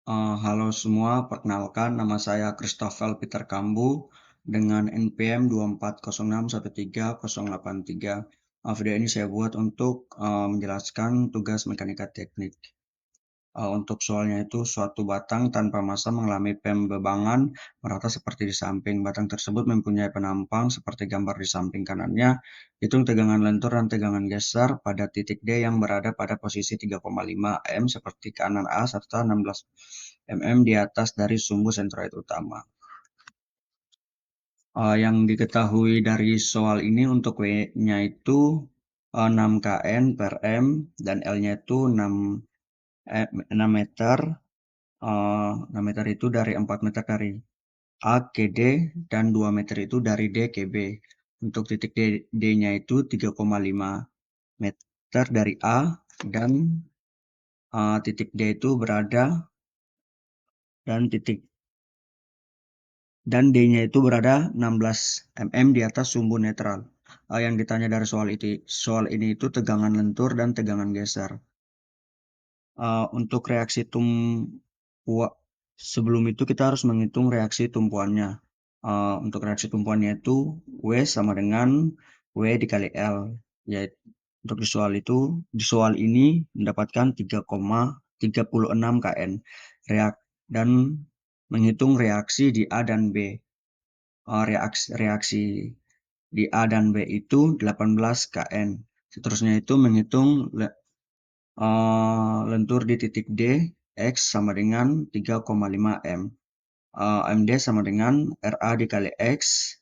Halo semua, perkenalkan nama saya Christopher Peter Kambu dengan NPM 240613083. Video ini saya buat untuk menjelaskan tugas mekanika teknik. Untuk soalnya itu suatu batang tanpa massa mengalami pembebangan merata seperti di samping. Batang tersebut mempunyai penampang seperti gambar di samping kanannya. Hitung tegangan lentur dan tegangan geser pada titik D yang berada pada posisi 3,5 m seperti kanan A serta 16 mm di atas dari sumbu sentroid utama. Yang diketahui dari soal ini untuk W-nya itu 6 kN per M dan L-nya itu 6 meter. 6 meter itu dari 4 meter dari A ke D dan 2 meter itu dari D ke B. Untuk titik D-nya itu 3,5 meter dari A dan titik D itu berada dan D-nya itu berada 16 mm di atas sumbu netral. Yang ditanya dari soal ini itu tegangan lentur dan tegangan geser. Untuk reaksi tumpuan sebelum itu kita harus menghitung reaksi tumpuannya. Untuk reaksi tumpuannya itu W sama dengan W dikali L. Yaitu untuk di soal ini mendapatkan 3,36 kN dan menghitung reaksi di A dan B. Reaksi di A dan B itu 18 kN. Seterusnya itu menghitung lentur di titik D, X sama dengan 3,5 M. MD sama dengan RA dikali X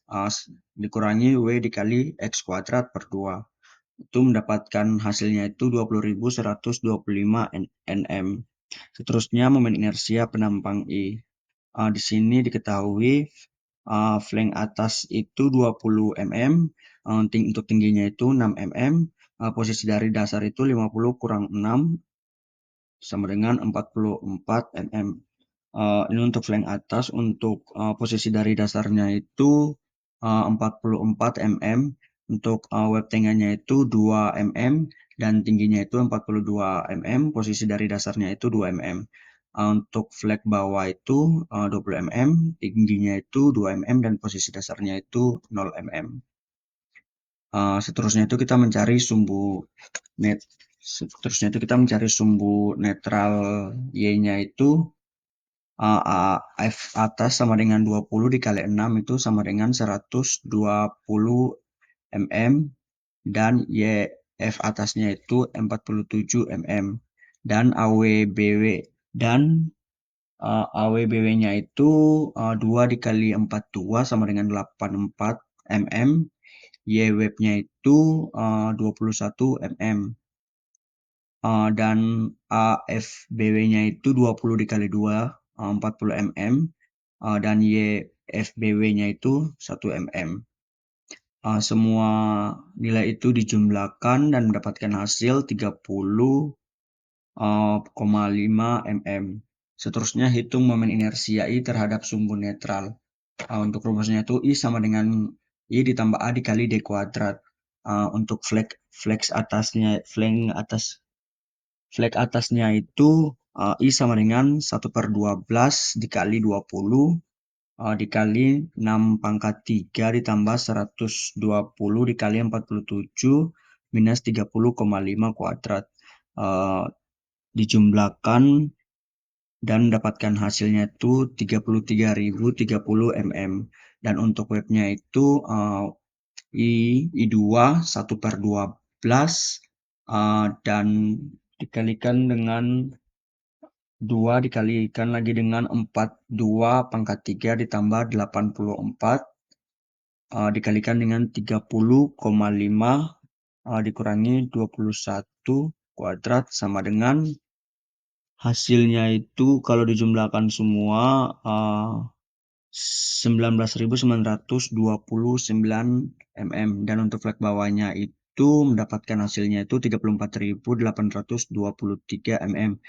dikurangi W dikali X kuadrat per 2. Itu mendapatkan hasilnya itu 20.125 Nm. Seterusnya momen inersia penampang I. Di sini diketahui flank atas itu 20 mm, untuk tingginya itu 6 mm, posisi dari dasar itu 50 kurang 6 sama dengan 44 mm. Ini untuk flank atas. Untuk posisi dari dasarnya itu 44 mm. Untuk web tengahnya itu 2 mm dan tingginya itu 42 mm. Posisi dari dasarnya itu 2 mm. Untuk flag bawah itu 20 mm, tingginya itu 2 mm dan posisi dasarnya itu 0 mm. Seterusnya itu kita mencari sumbu netral Y-nya itu F atas sama dengan 20 dikali 6 itu sama dengan 120 mm dan YF atasnya itu 47 mm dan AWBW-nya itu 2 dikali 42 sama dengan 84 mm. YWeb-nya itu 21 mm. Dan AFBW-nya itu 20 dikali 2, 40 mm. Dan YFBW-nya itu 1 mm. Semua nilai itu dijumlahkan dan mendapatkan hasil 30,5 mm. Seterusnya hitung momen inersia I terhadap sumbu netral. Untuk rumusnya itu I sama dengan I ditambah A dikali D kuadrat. Untuk flank atasnya itu I sama dengan 1/12 dikali 20 dikali 6 pangkat 3 ditambah 120 dikali 47 minus 30,5 kuadrat. Dijumlahkan dan mendapatkan hasilnya itu 33.030 mm. Dan untuk webnya itu I2 1/12 dan dikalikan dengan 2 dikalikan lagi dengan 42 pangkat 3 ditambah 84 dikalikan dengan 30,5 dikurangi 21 kuadrat sama dengan hasilnya itu kalau dijumlahkan semua 19.929 mm dan untuk flag bawahnya itu mendapatkan hasilnya itu 34.823 mm.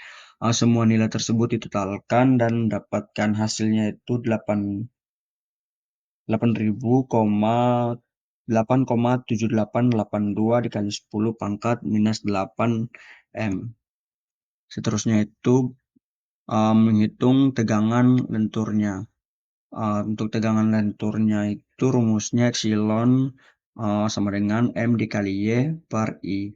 Semua nilai tersebut ditotalkan dan mendapatkan hasilnya itu 8.7882 dikali 10 pangkat minus 8 M. Seterusnya itu menghitung tegangan lenturnya. Untuk tegangan lenturnya itu rumusnya epsilon sama dengan M dikali Y per I.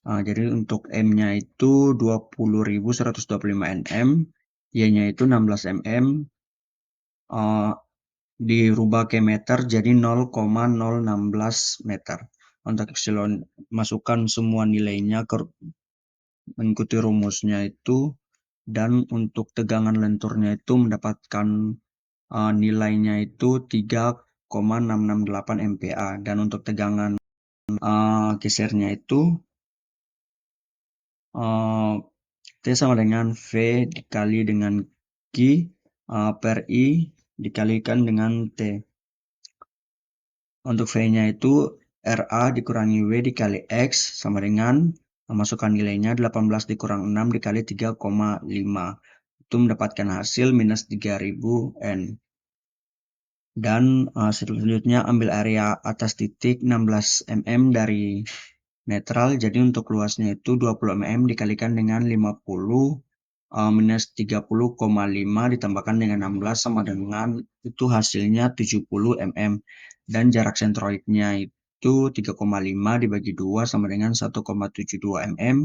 Jadi untuk M-nya itu 20.125 nm, Y-nya itu 16 mm, dirubah ke meter jadi 0,016 meter. Untuk epsilon masukkan semua nilainya mengikuti rumusnya itu, dan untuk tegangan lenturnya itu mendapatkan nilainya itu 3,668 MPa, dan untuk tegangan gesernya itu T sama dengan V dikali dengan Q per I dikalikan dengan T. Untuk V-nya itu RA dikurangi W dikali X sama dengan masukkan nilainya 18 dikurang 6 dikali 3,5. Itu mendapatkan hasil minus 3000 N. Dan selanjutnya ambil area atas titik 16 mm dari netral. Jadi untuk luasnya itu 20 mm dikalikan dengan 50 minus 30,5 ditambahkan dengan 16 sama dengan itu hasilnya 70 mm. Dan jarak sentroidnya itu 3,5 dibagi 2 sama dengan 1,72 mm.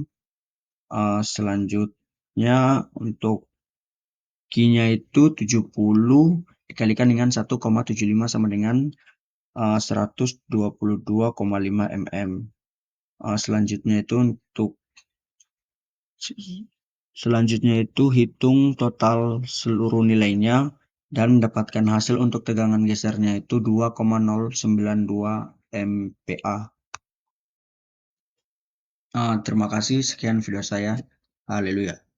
Selanjutnya untuk Q-nya itu 70 dikalikan dengan 1,75 sama dengan 122,5 mm. Selanjutnya itu hitung total seluruh nilainya dan dapatkan hasil untuk tegangan gesernya itu 2,092 MPa. Terima kasih, sekian video saya. Haleluya.